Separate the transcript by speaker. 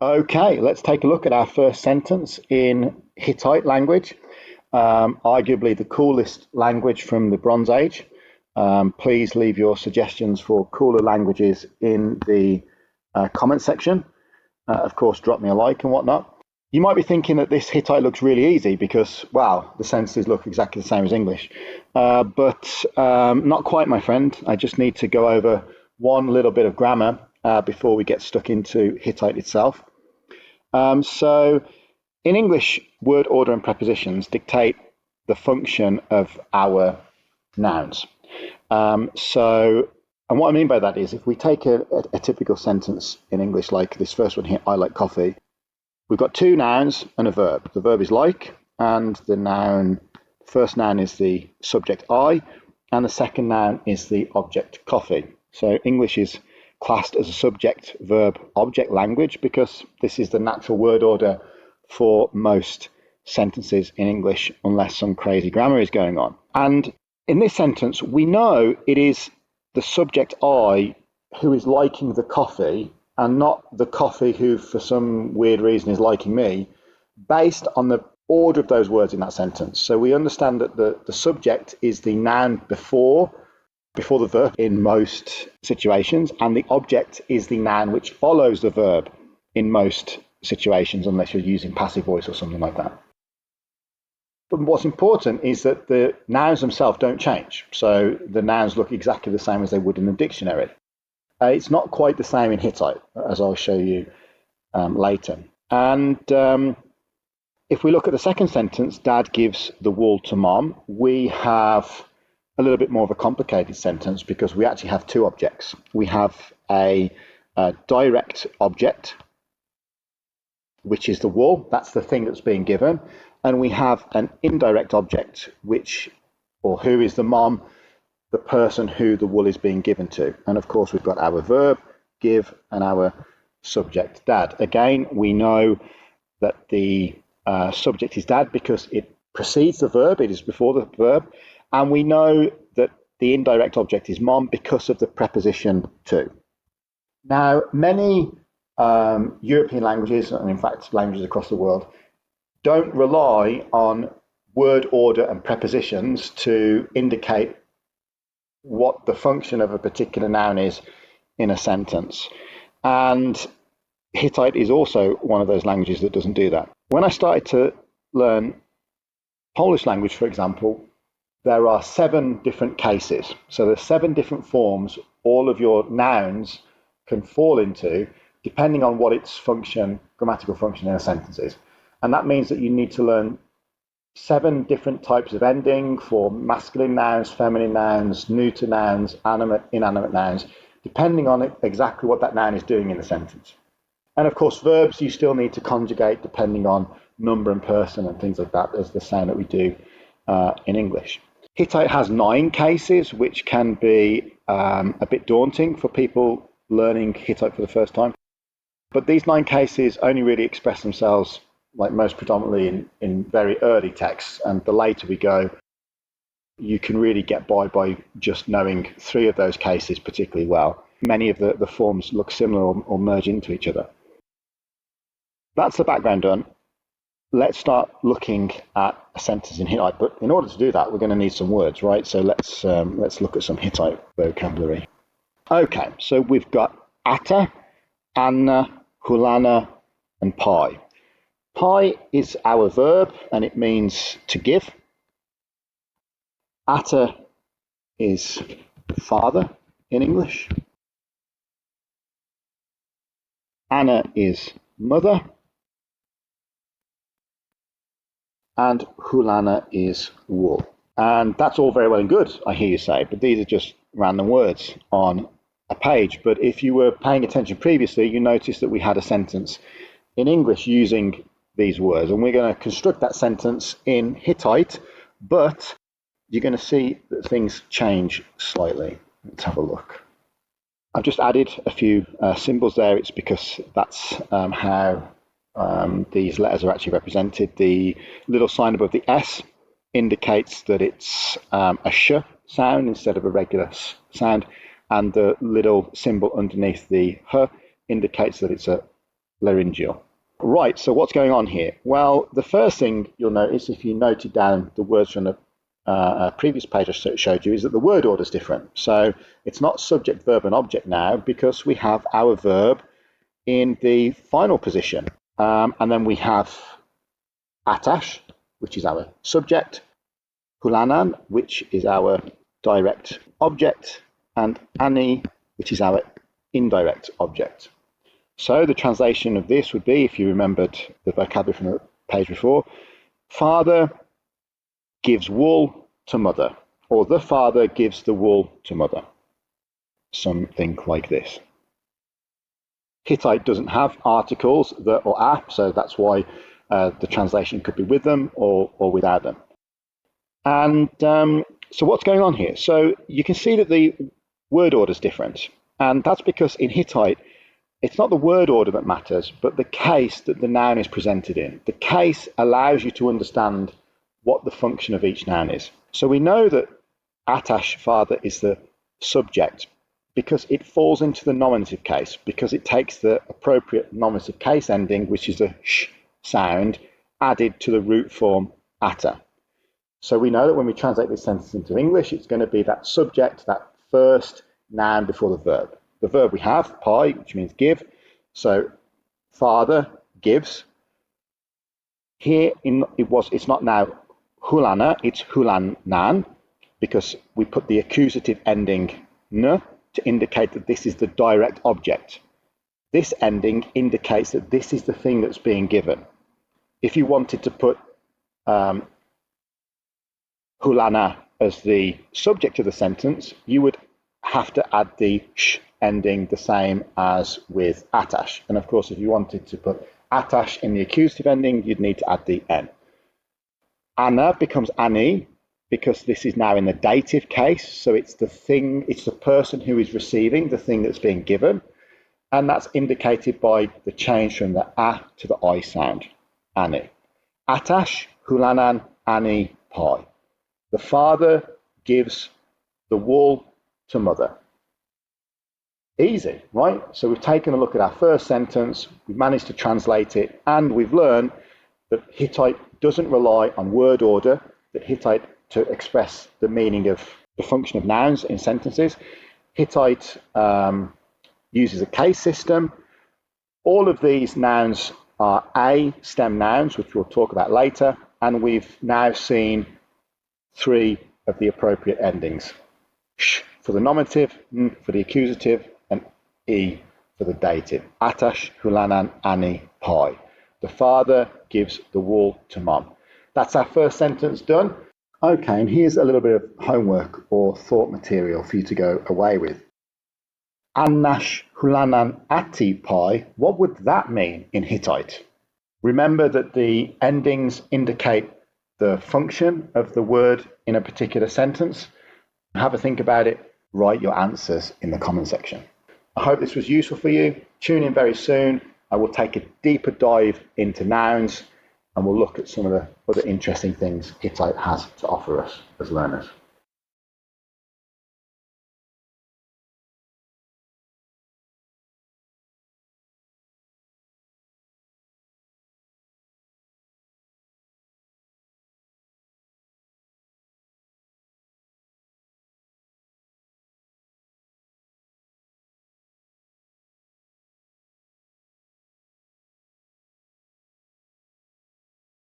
Speaker 1: Okay, let's take a look at our first sentence in Hittite language, arguably the coolest language from the Bronze Age. Please leave your suggestions for cooler languages in the comment section. Of course, drop me a like and whatnot. You might be thinking that this Hittite looks really easy because, wow, the sentences look exactly the same as English. But not quite, my friend. I just need to go over one little bit of grammar before we get stuck into Hittite itself. So in English, word order and prepositions dictate the function of our nouns. And what I mean by that is if we take a typical sentence in English, like this first one here, I like coffee, we've got two nouns and a verb. The verb is like, and the first noun is the subject I, and the second noun is the object coffee. So English is classed as a subject, verb, object language because this is the natural word order for most sentences in English, unless some crazy grammar is going on. And in this sentence, we know it is the subject I who is liking the coffee and not the coffee who, for some weird reason, is liking me, based on the order of those words in that sentence. So we understand that the subject is the noun before the verb in most situations, and the object is the noun which follows the verb in most situations, unless you're using passive voice or something like that. But what's important is that the nouns themselves don't change. So the nouns look exactly the same as they would in the dictionary. It's not quite the same in Hittite, as I'll show you later. And if we look at the second sentence, Dad gives the wool to Mom, we have a little bit more of a complicated sentence because we actually have two objects. We have a direct object, which is the wool. That's the thing that's being given. And we have an indirect object, who is the mom, the person who the wool is being given to. And of course, we've got our verb, give, and our subject, dad. Again, we know that the subject is dad because it precedes the verb, it is before the verb. And we know that the indirect object is mom because of the preposition to. Now, many European languages, and in fact languages across the world, don't rely on word order and prepositions to indicate what the function of a particular noun is in a sentence. And Hittite is also one of those languages that doesn't do that. When I started to learn Polish language, for example, there are 7 different cases. So there's 7 different forms all of your nouns can fall into, depending on what its grammatical function in a sentence is. And that means that you need to learn 7 different types of ending for masculine nouns, feminine nouns, neuter nouns, animate, inanimate nouns, depending on exactly what that noun is doing in the sentence. And of course, verbs you still need to conjugate depending on number and person and things like that, as the same that we do in English. Hittite has 9 cases, which can be a bit daunting for people learning Hittite for the first time. But these 9 cases only really express themselves, like most predominantly, in very early texts. And the later we go, you can really get by just knowing 3 of those cases particularly well. Many of the forms look similar or merge into each other. That's the background done. Let's start looking at a sentence in Hittite. But in order to do that, we're going to need some words, right? So let's look at some Hittite vocabulary. Okay, so we've got ata, anna, hulana, and pi. Pi is our verb, and it means to give. Ata is father in English. Anna is mother. And hulana is wool. And that's all very well and good, I hear you say, but these are just random words on a page. But if you were paying attention previously, you noticed that we had a sentence in English using these words, and we're going to construct that sentence in Hittite, but you're going to see that things change slightly. Let's have a look. I've just added a few symbols there. It's because that's how these letters are actually represented. The little sign above the S indicates that it's a sh sound instead of a regular sound, and the little symbol underneath the h indicates that it's a laryngeal. Right, so what's going on here? Well, the first thing you'll notice if you noted down the words from the previous page I showed you is that the word order is different. So it's not subject, verb, and object now because we have our verb in the final position. And then we have atash, which is our subject, hulanan, which is our direct object, and ani, which is our indirect object. So the translation of this would be, if you remembered the vocabulary from the page before, father gives wool to mother, or the father gives the wool to mother. Something like this. Hittite doesn't have articles, the or a, so that's why the translation could be with them or without them. And so what's going on here? So you can see that the word order is different. And that's because in Hittite, it's not the word order that matters, but the case that the noun is presented in. The case allows you to understand what the function of each noun is. So we know that atash, father, is the subject because it falls into the nominative case, because it takes the appropriate nominative case ending, which is a sh sound, added to the root form ata. So we know that when we translate this sentence into English, it's going to be that subject, that first noun before the verb. The verb we have, pai, which means give. So father gives. Here it's not now hulana, it's hulanan, because we put the accusative ending n to indicate that this is the direct object. This ending indicates that this is the thing that's being given. If you wanted to put hulana as the subject of the sentence, you would have to add the sh ending the same as with atash. And of course, if you wanted to put atash in the accusative ending, you'd need to add the n. Anna becomes ani because this is now in the dative case. So it's the thing, it's the person who is receiving the thing that's being given. And that's indicated by the change from the a to the I sound, ani. Atash, hulanan, ani, pai. The father gives the wool to mother. Easy, right? So we've taken a look at our first sentence, we've managed to translate it, and we've learned that Hittite doesn't rely on word order, that Hittite, to express the meaning of the function of nouns in sentences, Hittite uses a case system. All of these nouns are A, stem nouns, which we'll talk about later, and we've now seen 3 of the appropriate endings. Sh for the nominative, n for the accusative, and e for the dative. Atash, hulanan, ani, pai. The father gives the wool to mom. That's our first sentence done. Okay, and here's a little bit of homework or thought material for you to go away with. Annash, hulanan, ati, pai. What would that mean in Hittite? Remember that the endings indicate the function of the word in a particular sentence. Have a think about it. Write your answers in the comment section. I hope this was useful for you. Tune in very soon. I will take a deeper dive into nouns and we'll look at some of the other interesting things Hittite has to offer us as learners.